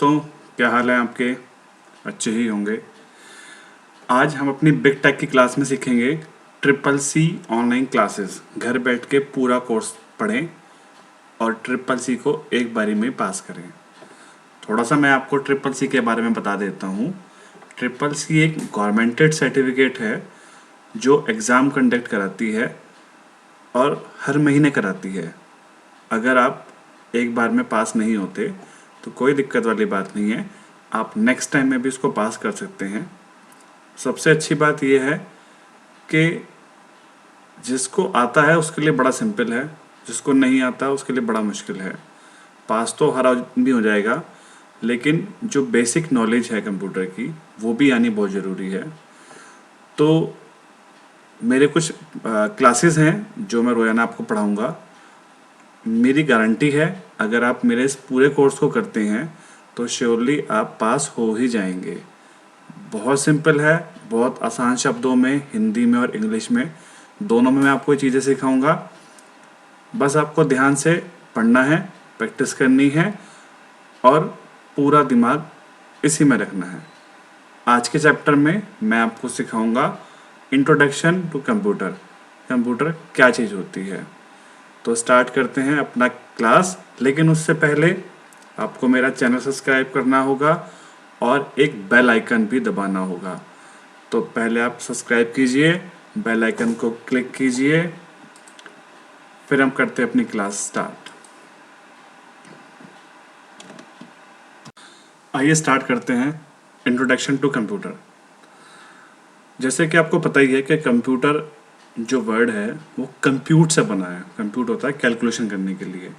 तो क्या हाल है आपके? अच्छे ही होंगे। आज हम अपनी बिग टेक की क्लास में सीखेंगे ट्रिपल सी ऑनलाइन क्लासेस। घर बैठ के पूरा कोर्स पढ़ें और ट्रिपल सी को एक बारी में पास करें। थोड़ा सा मैं आपको ट्रिपल सी के बारे में बता देता हूँ। ट्रिपल सी एक गवर्नमेंटेड सर्टिफिकेट है जो एग्ज़ाम कंडक्ट कराती है और हर महीने कराती है। अगर आप एक बार में पास नहीं होते तो कोई दिक्कत वाली बात नहीं है, आप नेक्स्ट टाइम में भी इसको पास कर सकते हैं। सबसे अच्छी बात यह है कि जिसको आता है उसके लिए बड़ा सिंपल है, जिसको नहीं आता उसके लिए बड़ा मुश्किल है। पास तो हर आदमी हो जाएगा, लेकिन जो बेसिक नॉलेज है कंप्यूटर की वो भी आनी बहुत ज़रूरी है। तो मेरे कुछ क्लासेस हैं जो मैं रोज़ाना आपको पढ़ाऊँगा। मेरी गारंटी है अगर आप मेरे इस पूरे कोर्स को करते हैं तो श्योरली आप पास हो ही जाएंगे। बहुत सिंपल है, बहुत आसान शब्दों में, हिंदी में और इंग्लिश में, दोनों में मैं आपको ये चीज़ें सिखाऊंगा। बस आपको ध्यान से पढ़ना है, प्रैक्टिस करनी है और पूरा दिमाग इसी में रखना है। आज के चैप्टर में मैं आपको सिखाऊंगा इंट्रोडक्शन टू कंप्यूटर। कंप्यूटर क्या चीज़ होती है। तो स्टार्ट करते हैं अपना क्लास, लेकिन उससे पहले आपको मेरा चैनल सब्सक्राइब करना होगा और एक बेल आइकन भी दबाना होगा। तो पहले आप सब्सक्राइब कीजिए, बेल आइकन को क्लिक कीजिए, फिर हम करते हैं अपनी क्लास स्टार्ट। आइए स्टार्ट करते हैं इंट्रोडक्शन टू कंप्यूटर। जैसे कि आपको पता ही है कि कंप्यूटर जो वर्ड है वो कंप्यूट से बना है। कंप्यूट होता है कैलकुलेशन करने के लिए।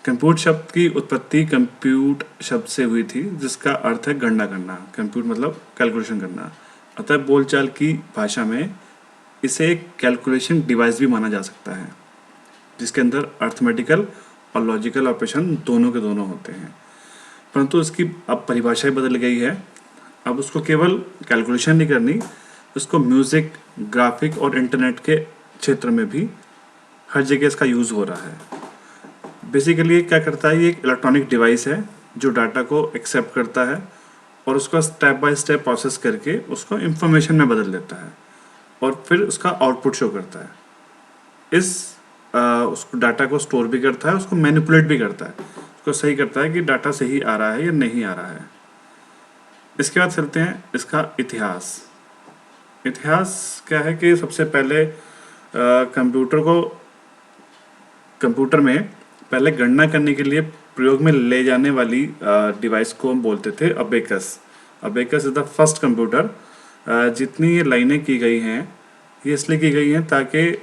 कंप्यूट शब्द की उत्पत्ति कंप्यूट शब्द से हुई थी, जिसका अर्थ है गणना करना। कंप्यूट मतलब कैलकुलेशन करना। अतः बोलचाल की भाषा में इसे एक कैलकुलेशन डिवाइस भी माना जा सकता है, जिसके अंदर अर्थमेटिकल और लॉजिकल ऑपरेशन दोनों के दोनों होते हैं। परंतु इसकी अब परिभाषा ही बदल गई है। अब उसको केवल कैलकुलेशन नहीं करनी, उसको म्यूज़िक, ग्राफिक और इंटरनेट के क्षेत्र में भी हर जगह इसका यूज़ हो रहा है। बेसिकली क्या करता है, ये एक इलेक्ट्रॉनिक डिवाइस है जो डाटा को एक्सेप्ट करता है और उसको स्टेप बाय स्टेप प्रोसेस करके उसको इंफॉर्मेशन में बदल देता है और फिर उसका आउटपुट शो करता है। उसको डाटा को स्टोर भी करता है, उसको मैनिपुलेट भी करता है, उसको सही करता है कि डाटा सही आ रहा है या नहीं आ रहा है। इसके बाद चलते हैं इसका इतिहास। इतिहास क्या है कि सबसे पहले कंप्यूटर में पहले गणना करने के लिए प्रयोग में ले जाने वाली डिवाइस को हम बोलते थे abacus. Abacus is the first computer. जितनी ये लाइनें की गई हैं ये इसलिए की गई हैं ताकि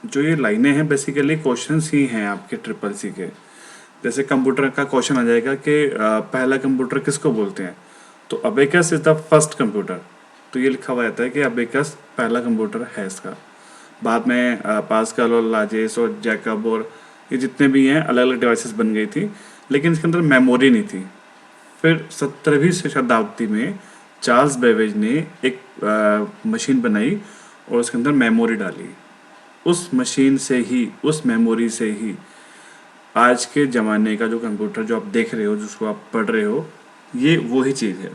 जो ये लाइनें हैं बेसिकली क्वेश्चंस ही हैं आपके ट्रिपल सी के। जैसे कंप्यूटर का क्वेश्चन आ जाएगा कि पहला कंप्यूटर किसको बोलते हैं, तो abacus is the first computer. तो ये लिखा हुआ रहता है कि अबेकस पहला कंप्यूटर है इसका। बाद में पास्कल और लाजेस और जैकब और ये जितने भी हैं अलग अलग डिवाइसेस बन गई थी, लेकिन इसके अंदर मेमोरी नहीं थी। फिर 17वीं शताब्दी में चार्ल्स बेबेज ने एक मशीन बनाई और उसके अंदर मेमोरी डाली। उस मशीन से ही, उस मेमोरी से ही आज के ज़माने का जो कंप्यूटर जो आप देख रहे हो, जिसको आप पढ़ रहे हो, ये वही चीज़ है।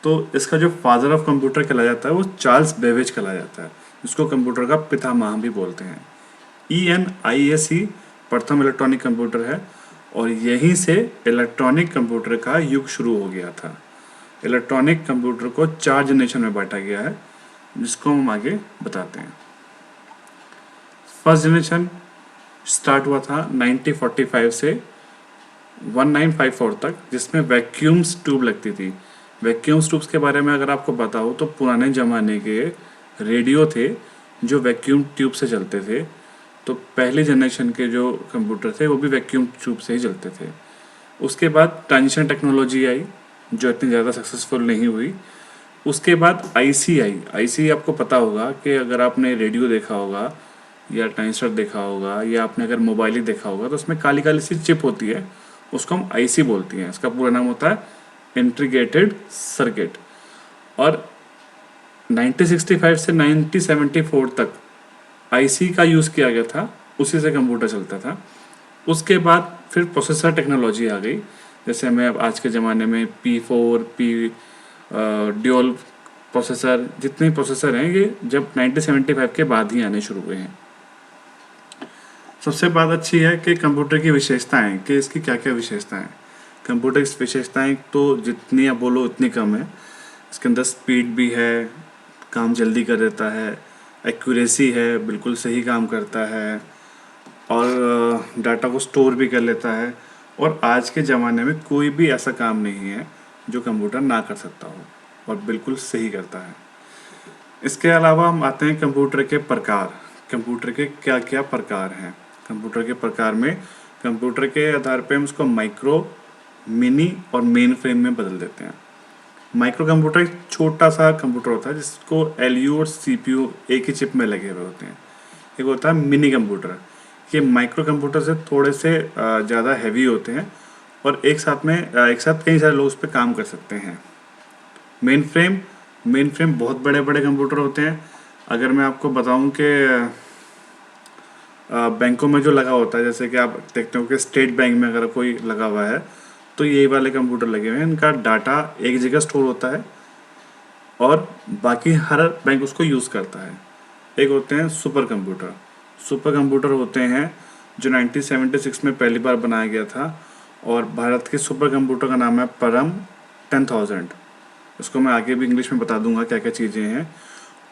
तो इसका जो फादर ऑफ कंप्यूटर कहला जाता है वो चार्ल्स बेबेज कहला जाता है, जिसको कंप्यूटर का पितामह भी बोलते हैं। ENIAC प्रथम इलेक्ट्रॉनिक कंप्यूटर है और यहीं से इलेक्ट्रॉनिक कंप्यूटर का युग शुरू हो गया था। इलेक्ट्रॉनिक कंप्यूटर को 4 जनरेशन में बांटा गया है, जिसको हम आगे बताते हैं। फर्स्ट जनरेशन स्टार्ट हुआ था 1945 से 1954 तक, जिसमें वैक्यूम्स ट्यूब लगती थी। वैक्यूम्स ट्यूब्स के बारे में अगर आपको पता हो तो पुराने ज़माने के रेडियो थे जो वैक्यूम ट्यूब से चलते थे। तो पहली जनरेशन के जो कंप्यूटर थे वो भी वैक्यूम ट्यूब से ही चलते थे। उसके बाद ट्रांजिशन टेक्नोलॉजी आई जो इतनी ज़्यादा सक्सेसफुल नहीं हुई। उसके बाद आईसी आई। आईसी आपको पता होगा कि अगर आपने रेडियो देखा होगा या ट्रांजिस्टर देखा होगा या आपने अगर मोबाइल ही देखा होगा तो उसमें काली काली सी चिप होती है, उसको हम आईसी बोलती हैं। इसका पूरा नाम होता है इंटीग्रेटेड सर्किट। और 1965 से 1974 तक आईसी का यूज़ किया गया था, उसी से कंप्यूटर चलता था। उसके बाद फिर प्रोसेसर टेक्नोलॉजी आ गई, जैसे हमें अब आज के ज़माने में P4 ड्यूल प्रोसेसर, जितने प्रोसेसर हैं ये जब 1975 के बाद ही आने शुरू हुए हैं। सबसे बात अच्छी है कि कंप्यूटर की विशेषताएं, कि इसकी क्या क्या विशेषताएं। कंप्यूटर की विशेषताएं तो जितनी आप बोलो उतनी कम है। इसके अंदर स्पीड भी है, काम जल्दी कर देता है, एक्यूरेसी है, बिल्कुल सही काम करता है, और डाटा को स्टोर भी कर लेता है। और आज के ज़माने में कोई भी ऐसा काम नहीं है जो कंप्यूटर ना कर सकता हो, और बिल्कुल सही करता है। इसके अलावा हम आते हैं कंप्यूटर के प्रकार। कंप्यूटर के क्या क्या प्रकार हैं। कंप्यूटर के प्रकार में कंप्यूटर के आधार पे हम उसको माइक्रो, मिनी और मेन फ्रेम में बदल देते हैं। माइक्रो कंप्यूटर एक छोटा सा कंप्यूटर होता है जिसको एलयू और सीपीयू एक ही चिप में लगे हुए होते हैं। एक होता है मिनी कंप्यूटर, ये माइक्रो कंप्यूटर से थोड़े से ज़्यादा हैवी होते हैं और एक साथ कई सारे लोग उस पर काम कर सकते हैं। मेन फ्रेम बहुत बड़े बड़े कंप्यूटर होते हैं। अगर मैं आपको बताऊं कि बैंकों में जो लगा होता है, जैसे कि आप देखते हो कि स्टेट बैंक में अगर कोई लगा हुआ है तो यही वाले कंप्यूटर लगे हुए हैं। इनका डाटा एक जगह स्टोर होता है और बाकी हर बैंक उसको यूज़ करता है। एक होते हैं सुपर कंप्यूटर। सुपर कंप्यूटर होते हैं जो 1976 में पहली बार बनाया गया था, और भारत के सुपर कंप्यूटर का नाम है परम 10,000। इसको मैं आगे भी इंग्लिश में बता दूंगा क्या क्या चीज़ें हैं।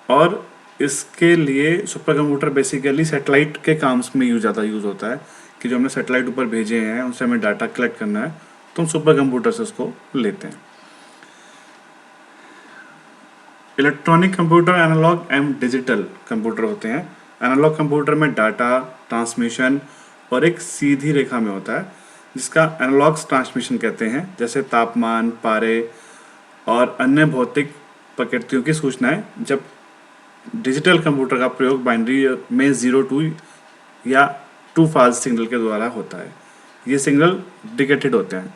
और इसके लिए सुपर कंप्यूटर बेसिकली सैटेलाइट के काम में ज़्यादा यूज़ होता है, कि जो हमने सैटेलाइट ऊपर भेजे हैं उनसे हमें डाटा कलेक्ट करना है तो हम सुपर कंप्यूटर से उसको लेते हैं। Electronic computer analogue and digital computer होते हैं। एनालॉग कंप्यूटर में डाटा ट्रांसमिशन और एक सीधी रेखा में होता है, जिसका एनालॉग ट्रांसमिशन कहते हैं, जैसे तापमान, पारे और अन्य भौतिक प्रकृतियों की सूचनाएं। जब डिजिटल कंप्यूटर का प्रयोग बाइनरी में 0 या 2 फाल्स सिग्नल के द्वारा होता है। ये सिग्नल डिकेटेड होते हैं।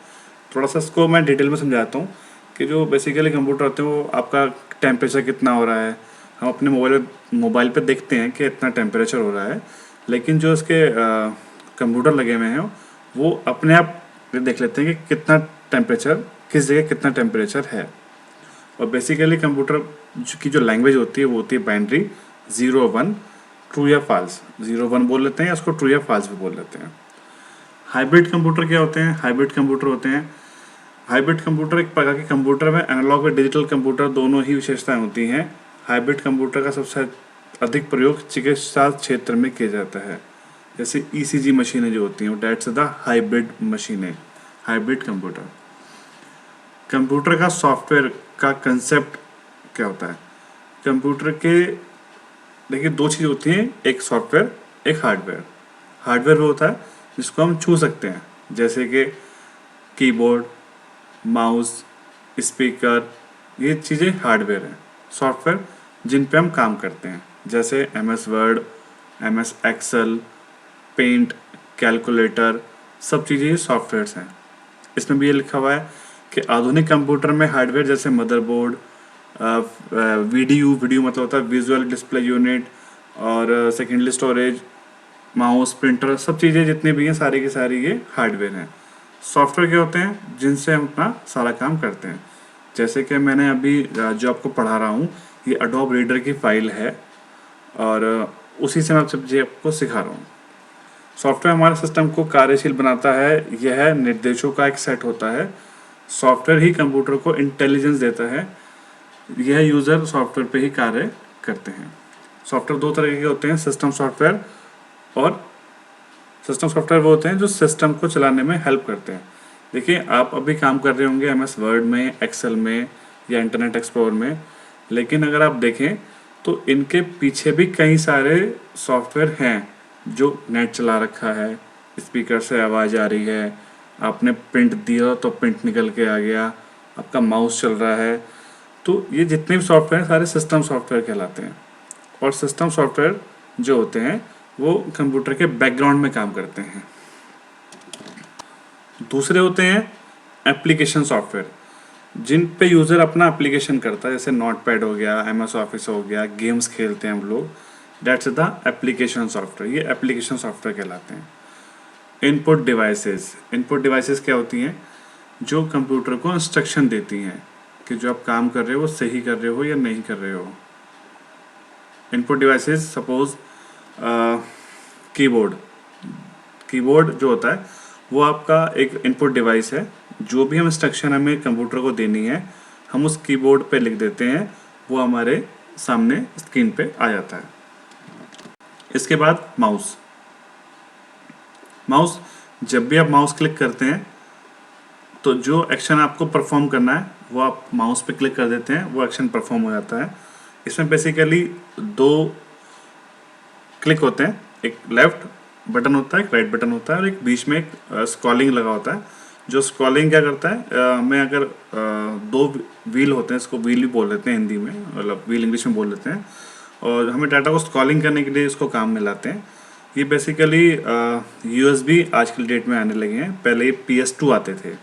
थोड़ा सा इसको मैं डिटेल में समझाता हूँ कि जो बेसिकली कंप्यूटर होते हैं वो आपका टेम्परेचर कितना हो रहा है, हम अपने मोबाइल पे देखते हैं कि इतना टेम्परेचर हो रहा है, लेकिन जो इसके कंप्यूटर लगे हुए हैं वो अपने आप देख लेते हैं कि कितना टेम्परेचर, किस जगह कितना टेम्परेचर है। और बेसिकली कंप्यूटर की जो लैंग्वेज होती है वो होती है बाइनरी 0-1, ट्रू या फॉल्स। 0-1 बोल लेते हैं या उसको ट्रू या फॉल्स भी बोल लेते हैं। हाइब्रिड कंप्यूटर क्या होते हैं? हाइब्रिड कंप्यूटर होते हैं, हाइब्रिड कंप्यूटर एक प्रकार के कंप्यूटर में एनालॉग और डिजिटल कंप्यूटर दोनों ही विशेषताएं होती हैं। हाइब्रिड कंप्यूटर का सबसे अधिक प्रयोग चिकित्सा क्षेत्र में किया जाता है, जैसे ईसीजी मशीनें जो होती हैं वो डेट्स द हाइब्रिड मशीनें, हाइब्रिड कंप्यूटर। कंप्यूटर का सॉफ्टवेयर का कंसेप्ट क्या होता है? कंप्यूटर के देखिए 2 चीज़ होती हैं, एक सॉफ्टवेयर, एक हार्डवेयर। हार्डवेयर वो होता है जिसको हम छू सकते हैं, जैसे कि कीबोर्ड, माउस, स्पीकर, ये चीज़ें हार्डवेयर हैं। सॉफ्टवेयर जिन पे हम काम करते हैं, जैसे MS Word, MS Excel, paint, calculator, सब चीज़ें ये सॉफ्टवेयर्स हैं। इसमें भी ये लिखा हुआ है कि आधुनिक कंप्यूटर में हार्डवेयर जैसे मदरबोर्ड, वीडियो मतलब होता है विजुअल डिस्प्ले यूनिट, और सेकेंडरी स्टोरेज, माउस, प्रिंटर, सब चीज़ें जितनी भी हैं सारी की सारी ये हार्डवेयर हैं। सॉफ्टवेयर क्या होते हैं? जिनसे हम अपना सारा काम करते हैं। जैसे कि मैंने अभी जो आपको पढ़ा रहा हूँ ये अडोब रीडर की फाइल है, और उसी से मैं आपको सिखा रहा हूँ। सॉफ्टवेयर हमारे सिस्टम को कार्यशील बनाता है। यह निर्देशों का एक सेट होता है। सॉफ्टवेयर ही कंप्यूटर को इंटेलिजेंस देता है। यह यूज़र सॉफ्टवेयर पे ही कार्य करते हैं। सॉफ्टवेयर 2 तरह के होते हैं, सिस्टम सॉफ्टवेयर और सिस्टम सॉफ्टवेयर वो होते हैं जो सिस्टम को चलाने में हेल्प करते हैं। देखिए आप अभी काम कर रहे होंगे MS वर्ड में, एक्सेल में या इंटरनेट एक्सप्लोरर में, लेकिन अगर आप देखें तो इनके पीछे भी कई सारे सॉफ्टवेयर हैं जो नेट चला रखा है, स्पीकर से आवाज़ आ रही है, आपने प्रिंट दिया तो प्रिंट निकल के आ गया, आपका माउस चल रहा है। तो ये जितने भी सॉफ्टवेयर हैं सारे सिस्टम सॉफ्टवेयर कहलाते हैं। और सिस्टम सॉफ्टवेयर जो होते हैं वो कंप्यूटर के बैकग्राउंड में काम करते हैं। दूसरे होते हैं एप्लीकेशन सॉफ्टवेयर, जिन पे यूज़र अपना एप्लीकेशन करता है, जैसे नोटपैड हो गया, MS ऑफिस हो गया, गेम्स खेलते हैं हम लोग, डेट्स द एप्लीकेशन सॉफ्टवेयर। ये एप्लीकेशन सॉफ्टवेयर कहलाते हैं। इनपुट डिवाइसेस क्या होती हैं? जो कंप्यूटर को इंस्ट्रक्शन देती हैं कि जो आप काम कर रहे हो वो सही कर रहे हो या नहीं कर रहे हो। Input devices suppose keyboard. Keyboard जो होता है वो आपका एक इनपुट डिवाइस है। जो भी हम इंस्ट्रक्शन हमें कंप्यूटर को देनी है हम उस कीबोर्ड पे लिख देते हैं, वो हमारे सामने स्क्रीन पे आ जाता है। इसके बाद माउस। माउस, जब भी आप माउस क्लिक करते हैं तो जो एक्शन आपको परफॉर्म करना है वो आप माउस पे क्लिक कर देते हैं, वो एक्शन परफॉर्म हो जाता है। इसमें बेसिकली दो क्लिक होते हैं, एक लेफ्ट बटन होता है, एक राइट बटन होता है और एक बीच में एक स्क्रॉलिंग लगा होता है। जो स्क्रॉलिंग क्या करता है, हमें अगर दो व्हील होते हैं, इसको व्हील भी बोल देते हैं हिंदी में, मतलब व्हील इंग्लिश में बोल देते हैं, और हमें डाटा को स्क्रॉलिंग करने के लिए इसको काम में लाते हैं। ये बेसिकली USB आज की डेट में आने लगे हैं, पहले ये PS2 आते थे।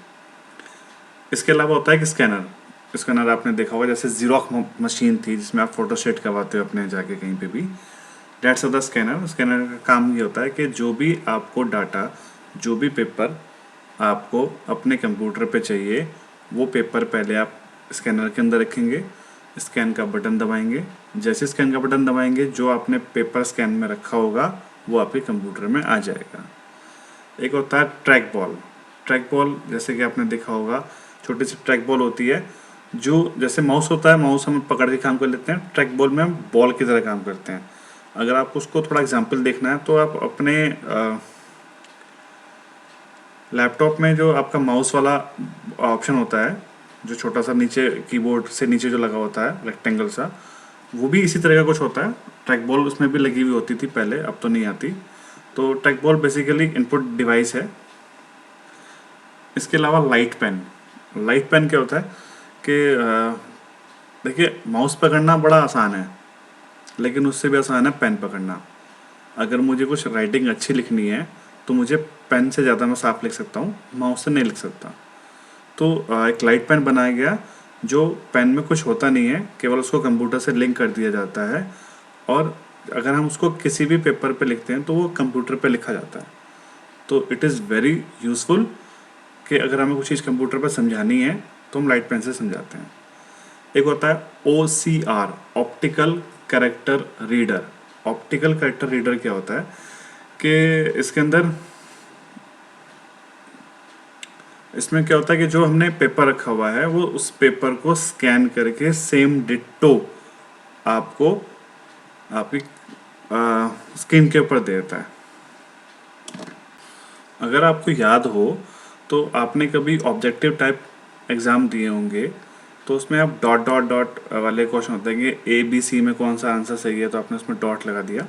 इसके अलावा होता है कि स्कैनर। स्कैनर आपने देखा होगा, जैसे जीरोक्स मशीन थी जिसमें आप फोटो सेट करवाते हो अपने जाके कहीं पे भी, that's of the scanner. Scanner का काम ये होता है कि जो भी आपको डाटा, जो भी पेपर आपको अपने कंप्यूटर पे चाहिए, वो पेपर पहले आप स्कैनर के अंदर रखेंगे, स्कैन का बटन दबाएंगे। जैसे स्कैन का बटन दबाएंगे जो आपने पेपर स्कैन में रखा होगा वो आपके कंप्यूटर में आ जाएगा। एक होता है ट्रैक बॉल। ट्रैक बॉल जैसे कि आपने देखा होगा, छोटी सी ट्रैक बॉल होती है, जो जैसे माउस होता है, माउस हम पकड़ के काम कर लेते हैं, ट्रैक बॉल में हम बॉल की तरह काम करते हैं। अगर आपको उसको थोड़ा एग्जांपल देखना है तो आप अपने लैपटॉप में जो आपका माउस वाला ऑप्शन होता है, जो छोटा सा नीचे कीबोर्ड से नीचे जो लगा होता है रेक्टेंगल सा, वो भी इसी तरह का कुछ होता है। ट्रैक बॉल उसमें भी लगी हुई होती थी पहले, अब तो नहीं आती। तो track ball basically input device है। इसके अलावा लाइट पेन। लाइट पेन क्या होता है कि देखिए, माउस पकड़ना बड़ा आसान है, लेकिन उससे भी आसान है पेन पकड़ना। अगर मुझे कुछ राइटिंग अच्छी लिखनी है तो मुझे पेन से ज़्यादा मैं साफ लिख सकता हूँ, माउस से नहीं लिख सकता। तो एक लाइट पेन बनाया गया, जो पेन में कुछ होता नहीं है, केवल उसको कंप्यूटर से लिंक कर दिया जाता है, और अगर हम उसको किसी भी पेपर पे लिखते हैं तो वो कंप्यूटर पे लिखा जाता है। तो इट इज़ वेरी यूज़फुल कि अगर हमें कुछ चीज़ कंप्यूटर पर समझानी है तो हम लाइट पेन से समझाते हैं। एक होता है OCR, optical character reader. Optical character reader क्या होता है कि इसमें क्या होता है कि जो हमने पेपर रखा हुआ है वो उस पेपर को स्कैन करके सेम डिट्टो आपको आपकी स्क्रीन के ऊपर दे देता है। अगर आपको याद हो तो आपने कभी ऑब्जेक्टिव टाइप एग्ज़ाम दिए होंगे, तो उसमें आप डॉट डॉट डॉट वाले क्वेश्चन होते हैं कि ABC में कौन सा आंसर सही है, तो आपने उसमें डॉट लगा दिया।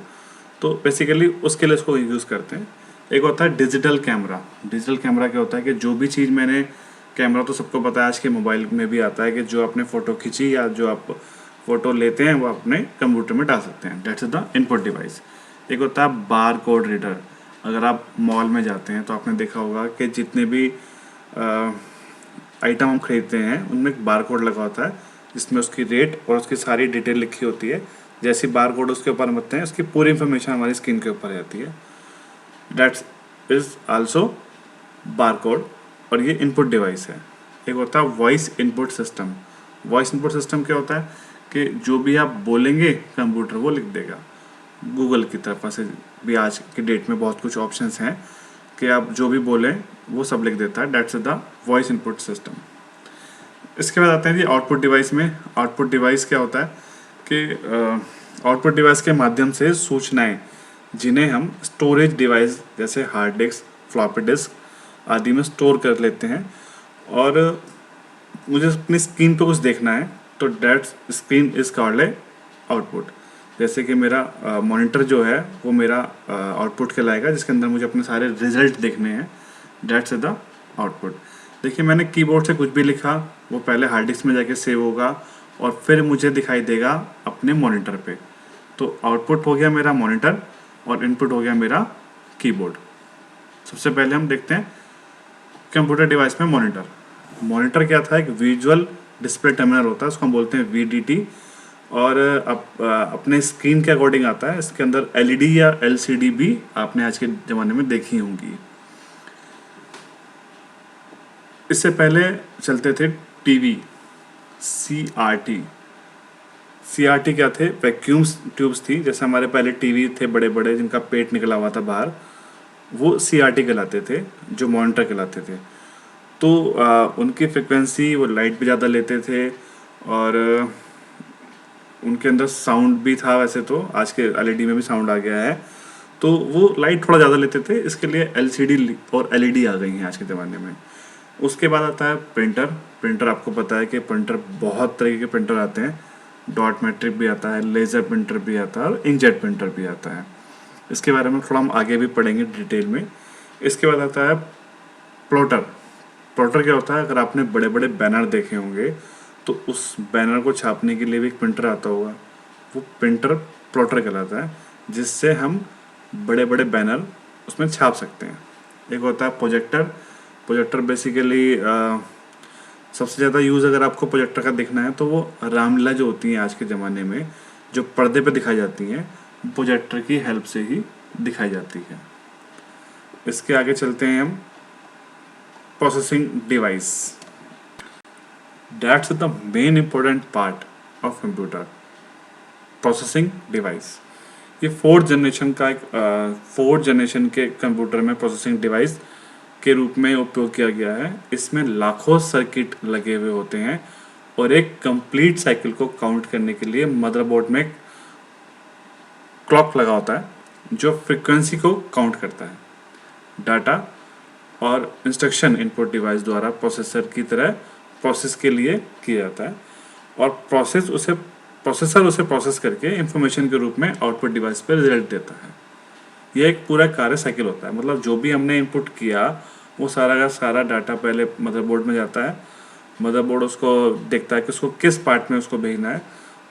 तो बेसिकली उसके लिए इसको यूज़ करते हैं। एक होता है डिजिटल कैमरा। डिजिटल कैमरा क्या होता है कि जो भी चीज़ मैंने, कैमरा तो सबको पता है, आज के मोबाइल में भी आता है कि जो आपने फ़ोटो खींची या जो आप फ़ोटो लेते हैं वो अपने कंप्यूटर में डाल सकते हैं। That's the input device. एक होता है बार कोड रीडर। अगर आप मॉल में जाते हैं तो आपने देखा होगा कि जितने भी आइटम हम खरीदते हैं उनमें एक बार कोड लगा होता है, जिसमें उसकी रेट और उसकी सारी डिटेल लिखी होती है। जैसे बार कोड उसके ऊपर मरते हैं, उसकी पूरी इन्फॉर्मेशन हमारी स्क्रीन के ऊपर रहती है। That's is also bar code, और ये इनपुट डिवाइस है। एक होता है voice input system. Voice input system क्या होता है कि जो भी आप बोलेंगे कंप्यूटर वो लिख देगा। गूगल की तरफ से भी आज की डेट में बहुत कुछ ऑप्शंस हैं कि आप जो भी बोलें वो सब लिख देता है। That's the voice input system. इसके बाद आते हैं जी आउटपुट डिवाइस में। आउटपुट डिवाइस क्या होता है कि आउटपुट डिवाइस के माध्यम से सूचनाएं, जिन्हें हम स्टोरेज डिवाइस जैसे हार्ड डिस्क, फ्लॉपी डिस्क आदि में स्टोर कर लेते हैं, और मुझे अपनी स्क्रीन पे कुछ देखना है तो that's screen is called a output. जैसे कि मेरा मॉनिटर जो है वो मेरा आउटपुट कहलाएगा, जिसके अंदर मुझे अपने सारे रिजल्ट देखने हैं। That's the output. देखिए, मैंने कीबोर्ड से कुछ भी लिखा वो पहले हार्ड डिस्क में जाके सेव होगा और फिर मुझे दिखाई देगा अपने मॉनिटर पे। तो आउटपुट हो गया मेरा मॉनिटर और इनपुट हो गया मेरा कीबोर्ड। सबसे पहले हम देखते हैं कंप्यूटर डिवाइस में मॉनिटर। मॉनिटर क्या था, एक विजुअल डिस्प्ले टर्मिनल होता है, उसको हम बोलते हैं VDT, और अपने स्क्रीन के अकॉर्डिंग आता है। इसके अंदर LED या LCD भी आपने आज के ज़माने में देखी होंगी। इससे पहले चलते थे टीवी, सीआरटी। सीआरटी क्या थे? वैक्यूम्स ट्यूब्स थी। जैसे हमारे पहले टीवी थे बड़े बड़े जिनका पेट निकला हुआ था बाहर, वो सीआरटी कहलाते थे, जो मॉनिटर कहलाते थे। तो उनकी फ्रिक्वेंसी, वो लाइट भी ज़्यादा लेते थे और उनके अंदर साउंड भी था। वैसे तो आज के एलईडी में भी साउंड आ गया है, तो वो लाइट थोड़ा ज़्यादा लेते थे। इसके लिए एलसीडी और एलईडी आ गई हैं आज के ज़माने में। उसके बाद आता है प्रिंटर। प्रिंटर आपको पता है कि प्रिंटर बहुत तरीके के प्रिंटर आते हैं। डॉट मैट्रिक भी आता है, लेज़र प्रिंटर भी आता है और इंकजेट प्रिंटर भी आता है। इसके बारे में थोड़ा हम आगे भी पढ़ेंगे डिटेल में। इसके बाद आता है प्लॉटर। प्लॉटर क्या होता है? अगर आपने बड़े बड़े बैनर देखे होंगे तो उस बैनर को छापने के लिए भी एक प्रिंटर आता होगा, वो प्रिंटर प्लॉटर कहलाता है, जिससे हम बड़े बड़े बैनर उसमें छाप सकते हैं। एक होता है प्रोजेक्टर। प्रोजेक्टर बेसिकली सबसे ज़्यादा यूज़ अगर आपको प्रोजेक्टर का देखना है तो वो रामलीला जो होती हैं आज के ज़माने में, जो पर्दे पे दिखाई जाती हैं, प्रोजेक्टर की हेल्प से ही दिखाई जाती है। इसके आगे चलते हैं हम processing device. That's the main important part of computer, processing device. ये फोर्थ जनरेशन का एक फोर्थ जनरेशन के कंप्यूटर में प्रोसेसिंग डिवाइस के रूप में उपयोग किया गया है। इसमें लाखों सर्किट लगे हुए होते हैं और एक कंप्लीट साइकिल को काउंट करने के लिए मदरबोर्ड में क्लॉक लगा होता है जो फ्रीक्वेंसी को काउंट करता है। डाटा और इंस्ट्रक्शन इनपुट डिवाइस द्वारा प्रोसेसर की तरह प्रोसेस के लिए किया जाता है और प्रोसेसर उसे प्रोसेस करके इंफॉर्मेशन के रूप में आउटपुट डिवाइस पर रिजल्ट देता है। यह एक पूरा कार्य साइकिल होता है। मतलब जो भी हमने इनपुट किया वो सारा का सारा डाटा पहले मदरबोर्ड में जाता है। मदरबोर्ड उसको देखता है कि उसको किस पार्ट में उसको भेजना है,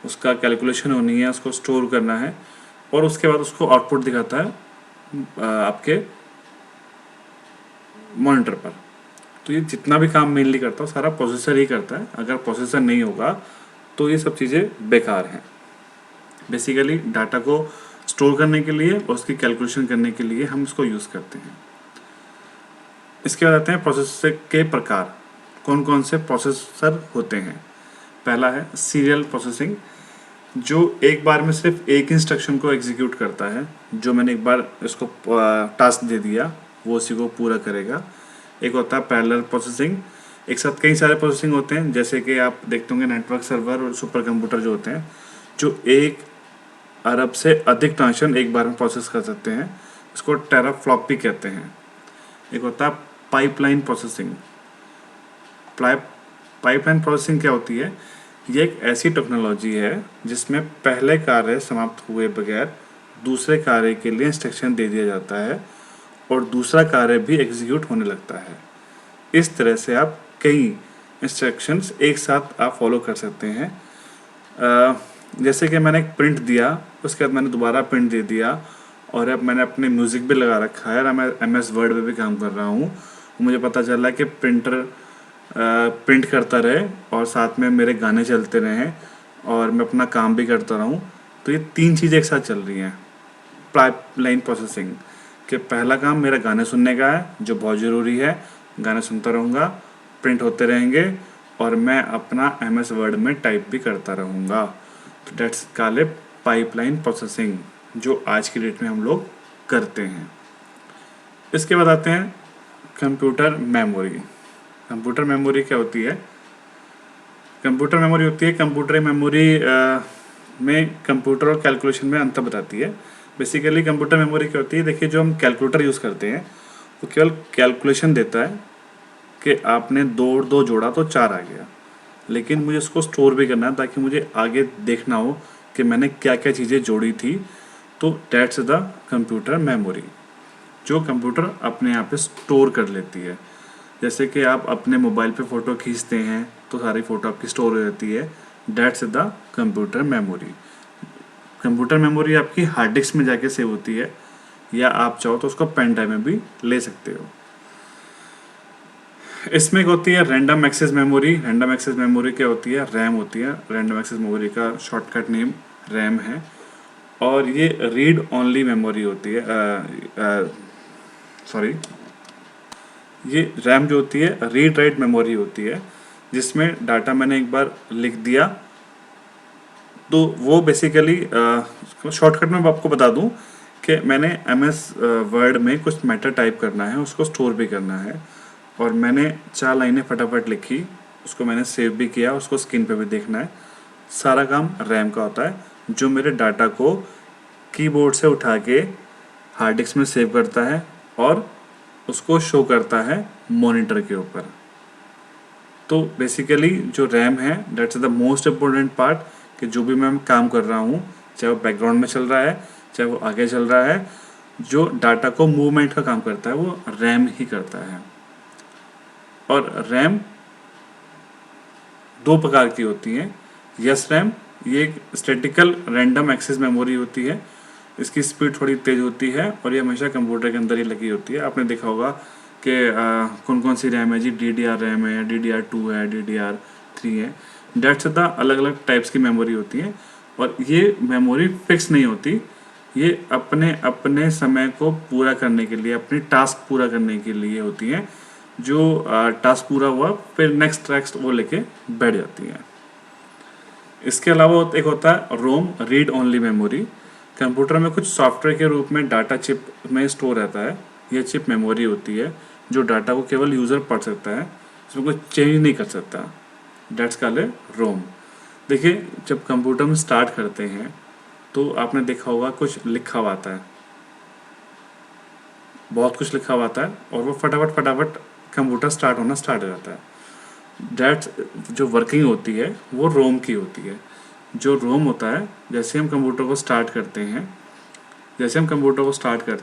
उसका कैलकुलेशन होनी है, उसको स्टोर करना है और उसके बाद उसको आउटपुट दिखाता है आपके मॉनिटर पर। तो ये जितना भी काम मेनली करता है सारा प्रोसेसर ही करता है। अगर प्रोसेसर नहीं होगा तो ये सब चीज़ें बेकार हैं। बेसिकली डाटा को स्टोर करने के लिए और उसकी कैलकुलेशन करने के लिए हम इसको यूज़ करते हैं। इसके बाद आते हैं प्रोसेसर के प्रकार, कौन कौन से प्रोसेसर होते हैं। पहला है सीरियल प्रोसेसिंग, जो एक बार में सिर्फ एक इंस्ट्रक्शन को एग्जीक्यूट करता है। जो मैंने एक बार इसको टास्क दे दिया वो उसी को पूरा करेगा। एक होता है पैरेलल प्रोसेसिंग, एक साथ कई सारे प्रोसेसिंग होते हैं। जैसे कि आप देखते होंगे नेटवर्क सर्वर और सुपर कंप्यूटर जो होते हैं, जो 1 अरब से अधिक ट्रांजेक्शन एक बार में प्रोसेस कर सकते हैं। इसको टेराफ्लॉप भी कहते हैं। एक होता है पाइपलाइन प्रोसेसिंग। पाइपलाइन प्रोसेसिंग क्या होती है? ये एक ऐसी टेक्नोलॉजी है जिसमें पहले कार्य समाप्त हुए बगैर दूसरे कार्य के लिए इंस्ट्रक्शन दे दिया जाता है और दूसरा कार्य भी एग्जीक्यूट होने लगता है। इस तरह से आप कई इंस्ट्रक्शंस एक साथ आप फॉलो कर सकते हैं। जैसे कि मैंने एक प्रिंट दिया, उसके बाद मैंने दोबारा प्रिंट दे दिया और अब मैंने अपने म्यूज़िक भी लगा रखा है और मैं MS वर्ड में भी काम कर रहा हूँ। मुझे पता चला कि प्रिंटर प्रिंट करता रहे और साथ में मेरे गाने चलते रहें और मैं अपना काम भी करता रहूँ। तो ये 3 चीज़ें एक साथ चल रही हैं पाइपलाइन प्रोसेसिंग के। पहला काम मेरा गाने सुनने का है जो बहुत ज़रूरी है, गाने सुनता रहूँगा, प्रिंट होते रहेंगे और मैं अपना MS वर्ड में टाइप भी करता रहूँगा। तो डेट्स कॉल्ड पाइपलाइन प्रोसेसिंग, जो आज की डेट में हम लोग करते हैं। इसके बाद आते हैं कंप्यूटर मेमोरी। कंप्यूटर मेमोरी क्या होती है? कंप्यूटर मेमोरी होती है, कंप्यूटर मेमोरी में कंप्यूटर और कैलकुलेशन में अंतर बताती है। बेसिकली कंप्यूटर मेमोरी क्या होती है? देखिए, जो हम कैलकुलेटर यूज़ करते हैं वो केवल कैलकुलेशन देता है कि आपने 2 और 2 जोड़ा तो 4 आ गया, लेकिन मुझे उसको स्टोर भी करना है ताकि मुझे आगे देखना हो कि मैंने क्या क्या चीज़ें जोड़ी थी। तो डेट्स द कंप्यूटर मेमोरी, जो कंप्यूटर अपने आप पे स्टोर कर लेती है। जैसे कि आप अपने मोबाइल पे फ़ोटो खींचते हैं तो सारी फ़ोटो आपकी स्टोर हो जाती है। That's the computer memory. Computer memory आपकी हार्ड डिस्क में जाके सेव होती है या आप चाहो तो उसको पेन ड्राइव में भी ले सकते हो। इसमें एक होती है random access memory. Random access memory क्या होती है? रैम होती है। रैंडम एक्सेस मेमोरी का शॉर्टकट नेम रैम है और ये रीड ओनली मेमोरी होती है। ये रैम जो होती है रीड राइट मेमोरी होती है, जिसमें डाटा मैंने एक बार लिख दिया तो वो बेसिकली शॉर्टकट में आपको बता दूं कि मैंने MS वर्ड में कुछ मैटर टाइप करना है, उसको स्टोर भी करना है, और मैंने 4 लाइनें फटाफट लिखी, उसको मैंने सेव भी किया, उसको स्क्रीन पे भी देखना है। सारा काम रैम का होता है, जो मेरे डाटा को कीबोर्ड से उठा के हार्ड डिस्क में सेव करता है और उसको शो करता है मॉनिटर के ऊपर। तो बेसिकली जो रैम है that's the most important part, कि जो भी मैं काम कर रहा हूँ, चाहे वो बैकग्राउंड में चल रहा है चाहे वो आगे चल रहा है, जो डाटा को मूवमेंट का काम करता है वो रैम ही करता है। और रैम 2 प्रकार की होती है। यस रैम, ये एक स्टैटिकल रैंडम एक्सेस मेमोरी होती है, इसकी स्पीड थोड़ी तेज़ होती है और ये हमेशा कंप्यूटर के अंदर ही लगी होती है। आपने देखा होगा कि कौन कौन सी रैम है जी, DDR रैम है, DDR2 है, DDR3 है, डेट्स द अलग अलग टाइप्स की मेमोरी होती है। और ये मेमोरी फिक्स नहीं होती, ये अपने अपने समय को पूरा करने के लिए, अपनी टास्क पूरा करने के लिए होती हैं। जो टास्क पूरा हुआ फिर नेक्स्ट टैक्स वो लेके बैठ जाती हैं। इसके अलावा एक होता है रोम, रीड ओनली मेमोरी। कंप्यूटर में कुछ सॉफ्टवेयर के रूप में डाटा चिप में स्टोर रहता है, यह चिप मेमोरी होती है जो डाटा को केवल यूज़र पढ़ सकता है, इसमें कोई चेंज नहीं कर सकता, डेट्स कॉल्ड रोम। देखिए जब कंप्यूटर में स्टार्ट करते हैं तो आपने देखा होगा कुछ लिखा हुआ आता है, बहुत कुछ लिखा हुआ आता है, और वो फटाफट फटाफट कंप्यूटर स्टार्ट होना स्टार्ट हो जाता है। डेट्स जो वर्किंग होती है वो रोम की होती है। जो रोम होता है, जैसे हम कंप्यूटर को स्टार्ट करते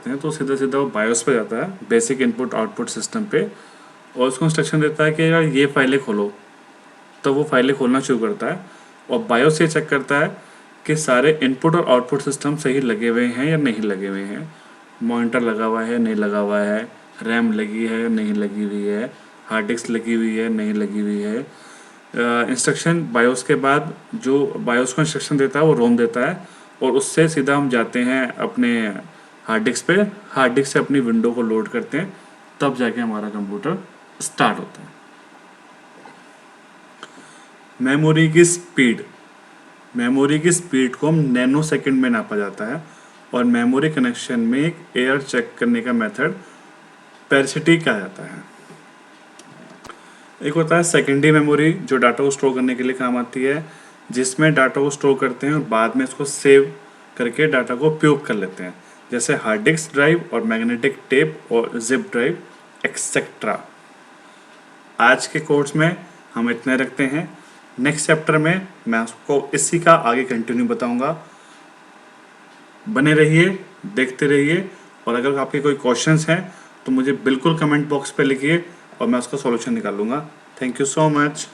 हैं, तो सीधा सीधा वो बायोस पे जाता है, बेसिक इनपुट आउटपुट सिस्टम पे, और उसको इंस्ट्रक्शन देता है कि यार ये फाइलें खोलो, तो वो फाइलें खोलना शुरू करता है। और बायोस ये चेक करता है कि सारे इनपुट और आउटपुट सिस्टम सही लगे हुए हैं या नहीं लगे हुए हैं, मॉनिटर लगा हुआ है नहीं लगा हुआ है, रैम लगी है नहीं लगी हुई है, हार्ड डिस्क लगी हुई है नहीं लगी हुई है। इंस्ट्रक्शन बायोस के बाद जो बायोस को इंस्ट्रक्शन देता है वो रोम देता है, और उससे सीधा हम जाते हैं अपने हार्ड डिस्क पे, हार्ड डिस्क से अपनी विंडो को लोड करते हैं, तब जाके हमारा कंप्यूटर स्टार्ट होता है। मेमोरी की स्पीड को हम नैनो सेकंड में नापा जाता है, और मेमोरी कनेक्शन में एक एयर चेक करने का मेथड पेरिसिटी कहा जाता है। एक होता है सेकेंडरी मेमोरी, जो डाटा को स्टोर करने के लिए काम आती है, जिसमें डाटा को स्टोर करते हैं और बाद में इसको सेव करके डाटा को उपयोग कर लेते हैं, जैसे हार्ड डिस्क ड्राइव और मैग्नेटिक टेप और जिप ड्राइव एक्सेट्रा। आज के कोर्स में हम इतने रखते हैं, नेक्स्ट चैप्टर में मैं आपको इसी का आगे कंटिन्यू बताऊंगा। बने रहिए, देखते रहिए, और अगर आपके कोई क्वेश्चंस हैं तो मुझे बिल्कुल कमेंट बॉक्स पे लिखिए और मैं उसका सॉल्यूशन निकालूंगा। Thank you so much.